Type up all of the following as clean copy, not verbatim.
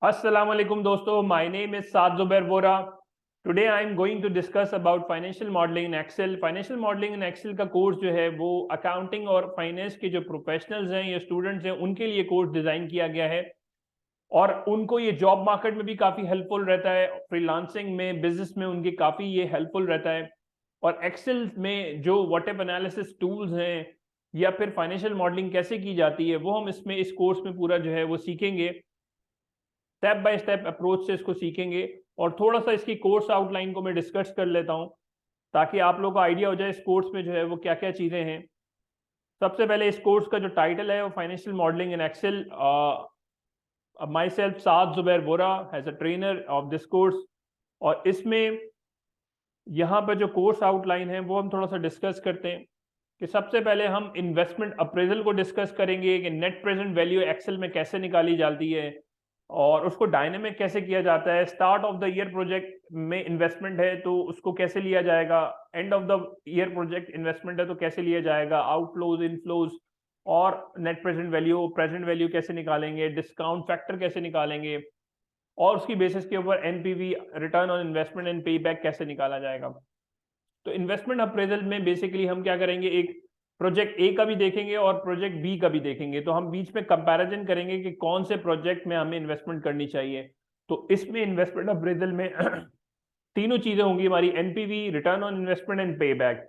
Assalamu alaikum दोस्तों, my name is Saad Zubair Vora. Today I am going to discuss about financial modeling in Excel. Financial modeling in Excel का course जो है वो accounting और finance के जो professionals हैं या स्टूडेंट्स हैं उनके लिए कोर्स डिजाइन किया गया है और उनको ये जॉब मार्केट में भी काफी हेल्पफुल रहता है, फ्रीलांसिंग में, बिजनेस में उनके काफी ये हेल्पफुल रहता है। और एक्सेल में जो व्हाट एनालिसिस टूल्स हैं या फिर फाइनेंशियल मॉडलिंग कैसे की जाती है वो हम इसमें इस कोर्स में पूरा जो है वो सीखेंगे, स्टेप बाय स्टेप अप्रोच से इसको सीखेंगे। और थोड़ा सा इसकी कोर्स आउटलाइन को मैं डिस्कस कर लेता हूं ताकि आप लोगों को आइडिया हो जाए इस कोर्स में जो है वो क्या क्या चीजें हैं। सबसे पहले इस कोर्स का जो टाइटल है वो financial modelling in Excel. Myself Saad Zubair Vora as a trainer of this course. और इसमें यहाँ पर जो कोर्स आउटलाइन है वो हम थोड़ा सा डिस्कस करते हैं कि सबसे पहले हम इन्वेस्टमेंट अप्रेजल को डिस्कस करेंगे कि नेट प्रेजेंट वैल्यू एक्सेल में कैसे निकाली जाती है और उसको डायनेमिक कैसे किया जाता है। Start of the year project में इन्वेस्टमेंट है तो उसको कैसे लिया जाएगा, end of the year project investment है तो कैसे लिया जाएगा, आउटफ्लोज इनफ्लोज और नेट प्रेजेंट वैल्यू कैसे निकालेंगे, डिस्काउंट फैक्टर कैसे निकालेंगे और उसकी बेसिस के ऊपर NPV, return on investment and पे बैक कैसे निकाला जाएगा। तो इन्वेस्टमेंट अप्रेजल में बेसिकली हम क्या करेंगे, एक प्रोजेक्ट ए का भी देखेंगे और प्रोजेक्ट बी का भी देखेंगे, तो हम बीच में कंपैरिजन करेंगे कि कौन से प्रोजेक्ट में हमें इन्वेस्टमेंट करनी चाहिए। तो इसमें इन्वेस्टमेंट अप्रेजल में तीनों चीजें होंगी हमारी, NPV, return on investment and पे बैक।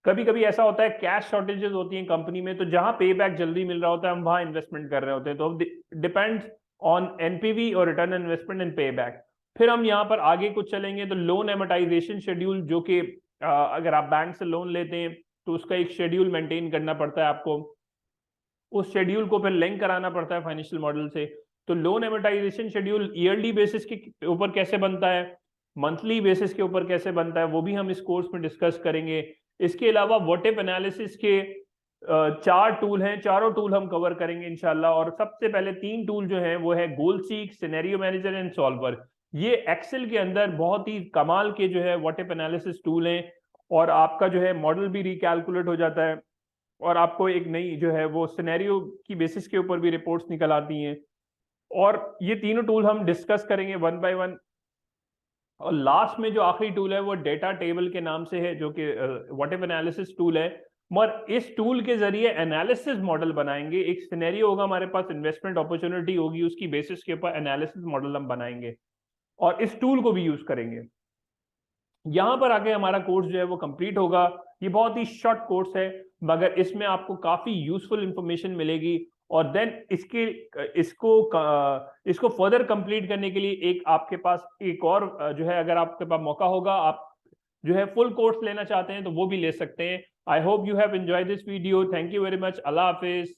कभी कभी ऐसा होता है कैश शॉर्टेजेस होती हैं कंपनी में, तो जहां पे बैक जल्दी मिल रहा होता है हम वहां इन्वेस्टमेंट कर रहे होते हैं, तो डिपेंड्स ऑन एनपीवी और रिटर्न ऑन इन्वेस्टमेंट एंड पे बैक। फिर हम यहाँ पर आगे कुछ चलेंगे तो लोन एमोटाइजेशन शेड्यूल, जो कि अगर आप बैंक से लोन लेते हैं तो उसका एक शेड्यूल मेंटेन करना पड़ता है आपको, उस शेड्यूल को फिर लिंक कराना पड़ता है फाइनेंशियल मॉडल से। तो loan amortization schedule yearly basis के ऊपर कैसे बनता है, मंथली बेसिस के ऊपर कैसे बनता है, वो भी हम इस कोर्स में डिस्कस करेंगे। इसके अलावा व्हाट इफ एनालिसिस के चार टूल हैं, चारों टूल हम कवर करेंगे इंशाल्लाह। और सबसे पहले तीन टूल जो हैं वो है goal seek, scenario manager and solver. ये एक्सेल के अंदर बहुत ही कमाल के जो है व्हाट इफ एनालिसिस टूल हैं और आपका जो है मॉडल भी रिकैलकुलेट हो जाता है और आपको एक नई जो है वो सिनेरियो की बेसिस के ऊपर भी रिपोर्ट्स निकल आती हैं। और ये तीनों टूल हम डिस्कस करेंगे वन बाय वन। और लास्ट में जो आखिरी टूल है वो डेटा टेबल के नाम से है, जो कि व्हाट इफ एनालिसिस टूल है। मगर इस टूल के जरिए एनालिसिस मॉडल बनाएंगे, एक सिनेरियो होगा हमारे पास, इन्वेस्टमेंट अपॉर्चुनिटी होगी, उसकी बेसिस के ऊपर एनालिसिस मॉडल हम बनाएंगे और इस टूल को भी यूज करेंगे। यहां पर आके हमारा कोर्स जो है वो कंप्लीट होगा। ये बहुत ही शॉर्ट कोर्स है मगर इसमें आपको काफी यूजफुल इंफॉर्मेशन मिलेगी। और देन इसको फर्दर कंप्लीट करने के लिए एक आपके पास एक और जो है, अगर आपके पास मौका होगा, आप जो है फुल कोर्स लेना चाहते हैं तो वो भी ले सकते हैं। I hope you have enjoyed this video. Thank you very much. Allah Hafiz.